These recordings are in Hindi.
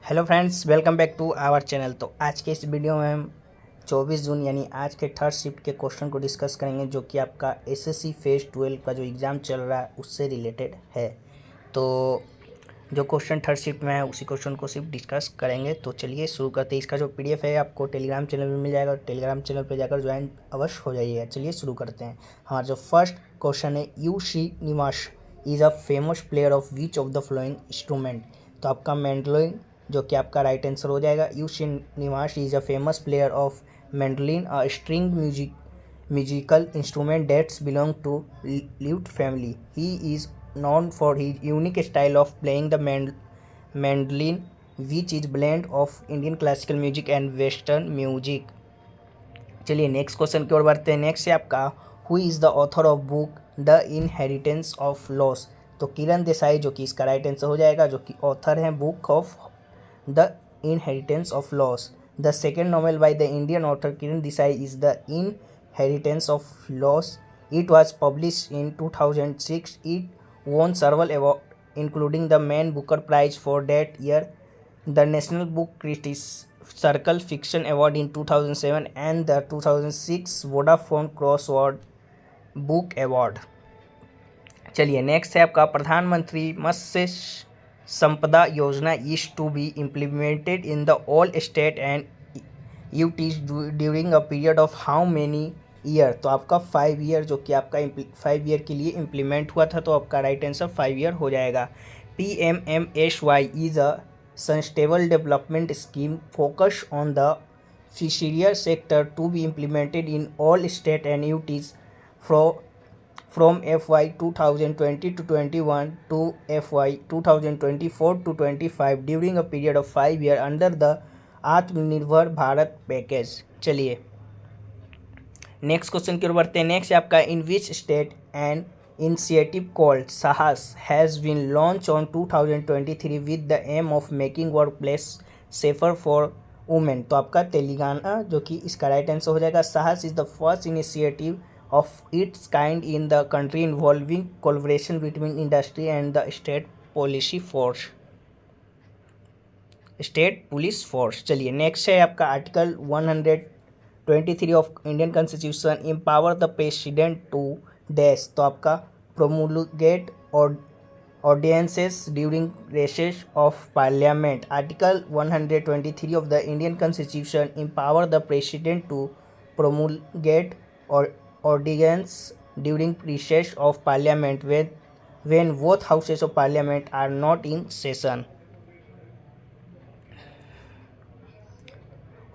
Hello friends, welcome back to our channel. तो आज के इस वीडियो में हम 24 जून यानी आज के थर्ड शिफ्ट के क्वेश्चन को डिस्कस करेंगे, जो कि आपका एसएससी फेज 12 का जो एग्ज़ाम चल रहा है उससे रिलेटेड है। तो जो क्वेश्चन थर्ड शिफ्ट में है उसी क्वेश्चन को सिर्फ डिस्कस करेंगे। तो चलिए शुरू करते हैं। इसका जो पीडीएफ है आपको टेलीग्राम चैनल में मिल जाएगा, टेलीग्राम चैनल पर जाकर ज्वाइन अवश्य हो जाइएगा। चलिए शुरू करते हैं। हमारा जो फर्स्ट क्वेश्चन है, U Srinivas is a famous player of which of the following instrument. तो आपका मैंडोलिन जो कि आपका राइट आंसर हो जाएगा। U Srinivas is a famous player of mandolin, a string musical instrument that's belong to lute family. He is known for his unique style of playing the mandolin, which is blend of Indian classical music and Western music. चलिए नेक्स्ट क्वेश्चन की ओर बढ़ते हैं। नेक्स्ट है आपका, who is the author of book the inheritance of loss. तो किरण देसाई जो कि इसका राइट आंसर हो जाएगा, जो कि ऑथर हैं book of the inheritance of loss. The second novel by the Indian author Kiran Desai is the inheritance of loss. It was published in 2006. It won several awards including the Man Booker Prize for that year, the National Book Critics Circle Fiction Award in 2007, and the 2006 Vodafone Crossword Book Award. चलिए नेक्स्ट है आपका, Pradhan Mantri Matsya Sampada Yojana is to be implemented in the all state and UTs during a period of how many year. तो आपका 5 ईयर जो कि आपका 5 ईयर के लिए इम्प्लीमेंट हुआ था, तो आपका राइट आंसर 5 ईयर हो जाएगा। PMMSY is a sustainable development scheme focus on the fishery sector to be implemented in all state and UTs from FY 2020 to 21 to FY 2024 to 25 during a period of 5 years under the Atmanirbhar Bharat package. चलिए नेक्स्ट क्वेश्चन की ओर बढ़ते हैं। नेक्स्ट आपका, in which state an initiative called Sahas has been launch on 2023 with the aim of making work place safer for women. तो आपका तेलंगाना जो कि इसका राइट आंसर हो जाएगा। साहस is the first initiative of its kind in the country involving collaboration between industry and the state police force. चलिए नेक्स्ट है आपका, article 123 of Indian constitution empower the president to dash. तो आपका promulgate ordinances during recess of parliament. Article 123 of the Indian constitution empower the president to promulgate ordinance during recess of parliament when both houses of parliament are not in session.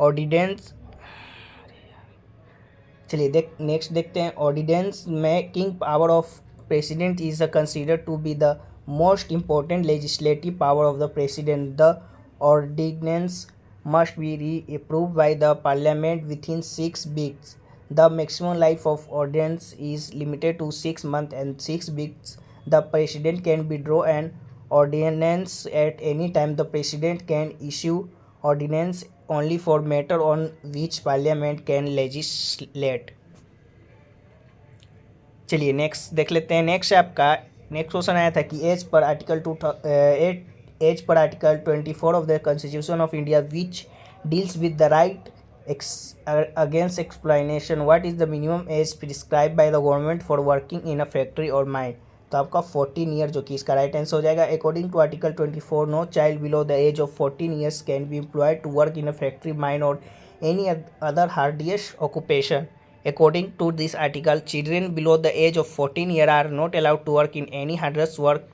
Ordinance, चलिए नेक्स्ट देखते हैं। Ordinance making power of president is considered to be the most important legislative power of the president. The ordinance must be re-approved by the parliament within 6 weeks. The maximum life of ordinance is limited to 6 months and 6 weeks. The president can withdraw an ordinance at any time. The president can issue ordinance only for matter on which parliament can legislate. चलिए नेक्स्ट देख लेते हैं। नेक्स्ट आपका नेक्स्ट क्वेश्चन आया था कि एज पर article 24 of the constitution of India which deals with the right against exploitation, what is the minimum age prescribed by the government for working in a factory or mine? तो आपका 14 ईयर जो कि इसका राइट आंसर हो जाएगा। According to article 24, no child below the age of 14 years can be employed to work in a factory, mine और any other hazardous occupation. According to this article, children below the age of 14 years are not allowed to work in any hazardous work,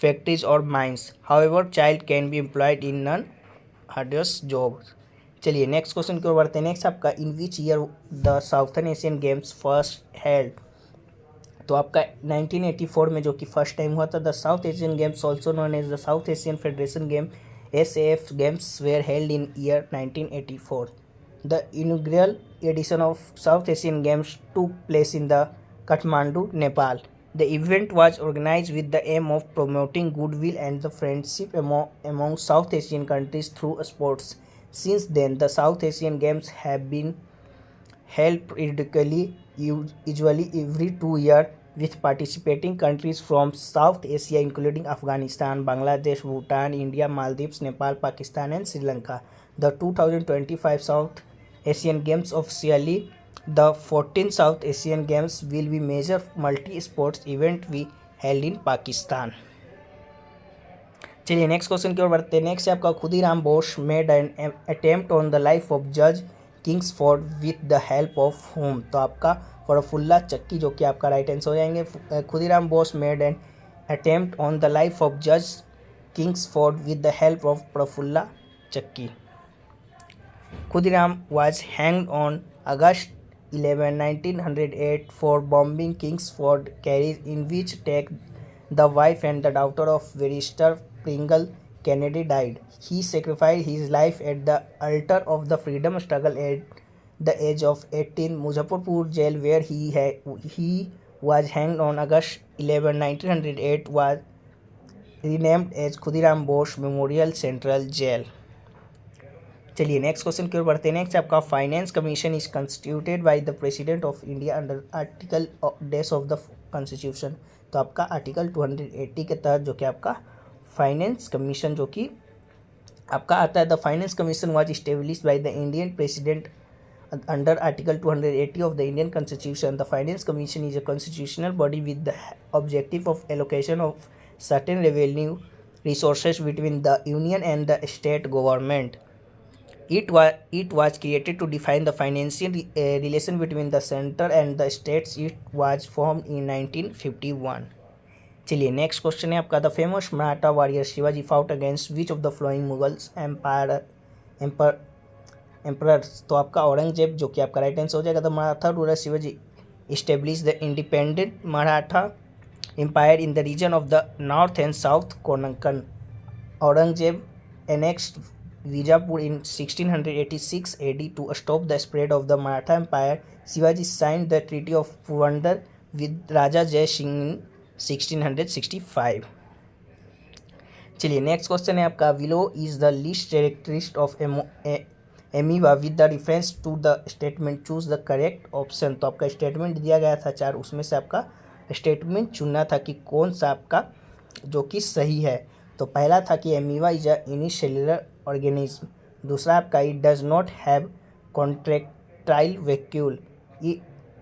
factories or mines. However, child can be employed in non-hazardous jobs. चलिए नेक्स्ट क्वेश्चन की ओर बढ़ते हैं। नेक्स्ट आपका, in which year the southern Asian games first held. तो आपका 1984 में जो कि फर्स्ट टाइम हुआ था। The South Asian games also known as the South Asian federation game SAF games were held in year 1984. The inaugural edition of South Asian Games took place in the Kathmandu, Nepal. The event was organized with the aim of promoting goodwill and the friendship among South Asian countries through sports. Since then, the South Asian Games have been held periodically, usually every 2 years, with participating countries from South Asia including Afghanistan, Bangladesh, Bhutan, India, Maldives, Nepal, Pakistan and Sri Lanka. The 2025 South Asian Games officially the 14th South Asian Games will be major multi-sports event we held in Pakistan. चलिए नेक्स्ट क्वेश्चन की ओर बढ़ते हैं। नेक्स्ट है आपका Khudiram Bose made an attempt on the life of जज Kingsford with the help of home. तो आपका प्रफुल्ला चक्की जो कि आपका राइट आंसर हो जाएंगे। Khudiram Bose made an attempt on the life of जज Kingsford with the help of Prafulla Chaki. Khudiram was hanged on August 11, 1908 for bombing Kingsford carriage in which take the wife and the daughter of barrister Pringle Kennedy died. He sacrificed his life at the altar of the freedom struggle at the age of 18. Muzaffarpur jail where he was hanged on August 11, 1908 was renamed as Khudiram Bose Memorial Central Jail. चलिए नेक्स्ट क्वेश्चन की ओर बढ़ते हैं। नेक्स्ट आपका finance commission is constituted by the president of India under article days of the constitution. तो आपका आर्टिकल 280 के तहत जो कि आपका फाइनेंस कमीशन जो कि आपका आता है। The finance commission was established by the Indian president under article 280 of the Indian constitution. The finance commission is a constitutional body with the objective of allocation of certain revenue resources between the union and the state government. It was created to define the financial relation between the center and the states. It was formed in 1951. चलिए नेक्स्ट क्वेश्चन है आपका। The famous Maratha warrior Shivaji fought against which of the flowing Mughals emperors. तो आपका औरंगजेब जो कि आपका राइट आंसर हो जाएगा। The Maratha ruler Shivaji establish the independent Maratha empire in the region of the north and south Konkan. Aurangzeb annexed Vijapur in 1686 AD to stop the spread of the Maratha Empire. Shivaji signed the Treaty of Purandar with Raja Jai Singh in 1665. चलिए नेक्स्ट क्वेश्चन है आपका। Below is the least characteristic of amoeba with the reference to the statement choose the correct option. तो आपका स्टेटमेंट दिया गया था 4, उसमें से आपका स्टेटमेंट चुनना था कि कौन सा आपका जो कि सही है। तो पहला था कि एमीवा इज अ यूनिसेल्युलर ऑर्गेनिज्म। दूसरा आपका it does not have contractile vacuole.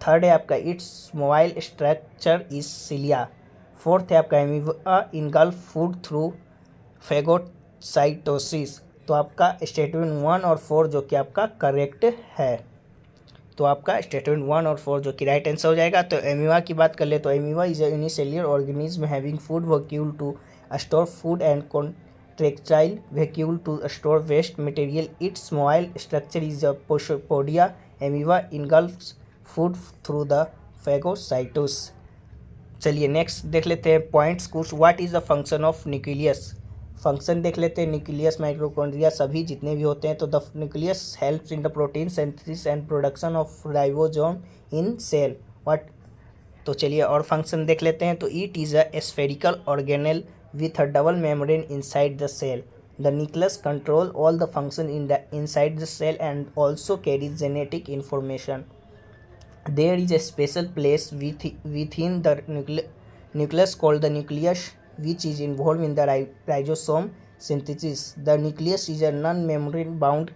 Third है आपका it's mobile structure is cilia. Fourth है आपका एमीवा इनगल्फ फूड थ्रू फेगोसाइटोसिस। तो आपका स्टेटमेंट 1 और 4 जो कि आपका करेक्ट है। तो आपका स्टेटमेंट 1 और 4 जो कि राइट आंसर हो जाएगा। तो एमीवा की बात कर ले तो amoeba is a unicellular organism having food vacuole to store food and contractile vacuole to store waste material. Its mobile structure is a podia. Amoeba engulfs food through the phagocytosis. चलिए नेक्स्ट देख लेते हैं पॉइंट्स कुछ। What is the function of nucleus. Function देख लेते हैं। न्यूक्लियस माइटोकॉन्ड्रिया सभी जितने भी होते हैं। तो the nucleus helps in the protein synthesis and production of ribosome in cell. What तो चलिए और फंक्शन देख लेते हैं। तो it is a spherical organelle with a double membrane inside the cell. The nucleus control all the function inside the cell and also carries genetic information. There is a special place within the nucleus called the nucleus which is involved in the ribosome synthesis. The nucleus is a non-membrane bound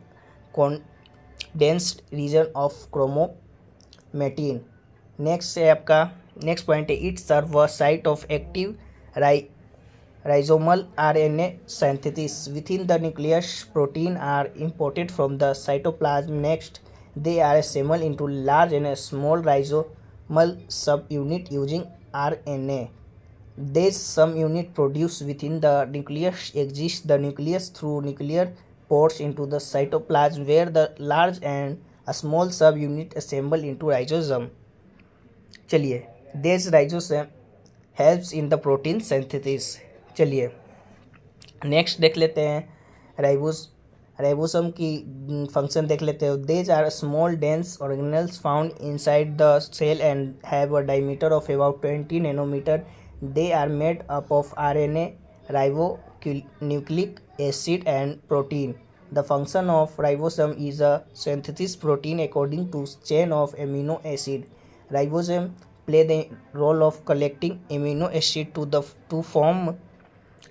condensed region of chromatin. Next है आपका नेक्स्ट पॉइंट है it serve a site of active rhizomal RNA synthesis. Within the nucleus, protein are imported from the cytoplasm. Next, they are assembled into large and small rhizomal subunit using RNA. These subunits produced within the nucleus exit the nucleus through nuclear pores into the cytoplasm, where the large and a small subunit assemble into rhizosome. चलिए, this rhizosome helps in the protein synthesis. चलिए नेक्स्ट देख लेते हैं राइबोसोम की फंक्शन देख लेते हैं। These are small dense organelles found inside the cell and have a diameter of about 20 nanometre. They are made up of RNA, ribonucleic acid and protein. The function of ribosome is a synthesis protein according to chain of amino acid. Ribosome play the role of collecting amino acid to form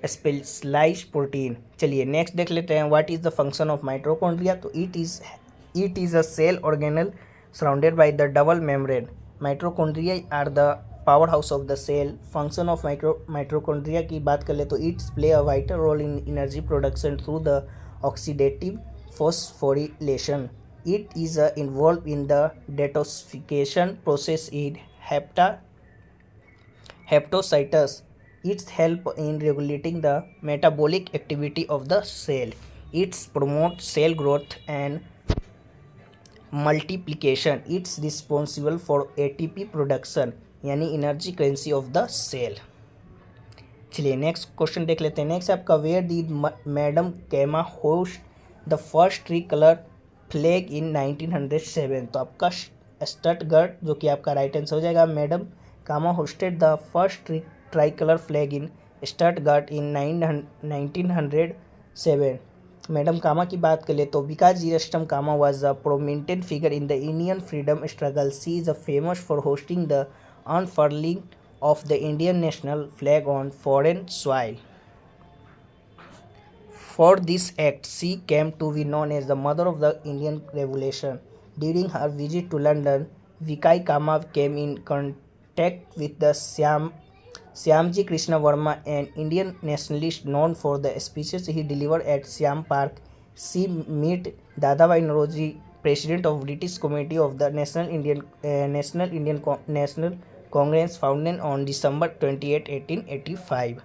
specialised protein. चलिए नेक्स्ट देख लेते हैं, what is the function of mitochondria. तो it is a cell organelle surrounded by the double membrane. Mitochondria are the power house of the cell. Function of mitochondria की बात कर ले तो it's play a vital role in energy production through the oxidative phosphorylation. It is involved in the detoxification process in hepatocytes. It helps in regulating the metabolic activity of the cell. It promotes cell growth and multiplication. It's responsible for ATP production यानी energy currency of the cell. चलिए नेक्स्ट क्वेश्चन देख लेते हैं। नेक्स्ट आपका where did madam Cama host the first tri colour flag in 1907। तो आपका स्टटगर्ट जो कि आपका राइट आंसर हो जाएगा। Madam Cama hosted the first tricolour flag in Stuttgart in 1907। Madam Cama की बात करें तो बिकॉज जीरस्टम Cama was a prominent figure in the Indian freedom struggle, she is famous for hosting the unfurling of the Indian national flag on foreign soil. For this act, she came to be known as the mother of the Indian Revolution. During her visit to London, Vikai Kama came in contact with the Shyamji Krishna Verma, an Indian nationalist known for the speeches he delivered at Siam Park. She met Dadabhai Naoroji, president of British Committee of the National Congress founded on December 28, 1885।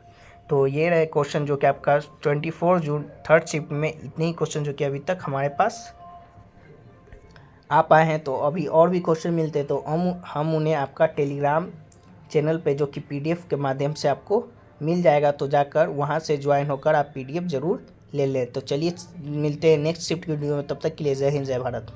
तो ये रहे क्वेश्चन जो कि आपका 24 जून थर्ड शिफ्ट में इतने ही क्वेश्चन जो कि अभी तक हमारे पास आ पाए हैं। तो अभी और भी क्वेश्चन मिलते तो हम उन्हें आपका टेलीग्राम चैनल पे जो कि PDF के माध्यम से आपको मिल जाएगा, तो जाकर वहाँ से ज्वाइन होकर आप PDF ज़रूर ले लें। तो चलिए मिलते हैं नेक्स्ट शिफ्ट वीडियो में, तब तक के लिए जय हिंद जय भारत।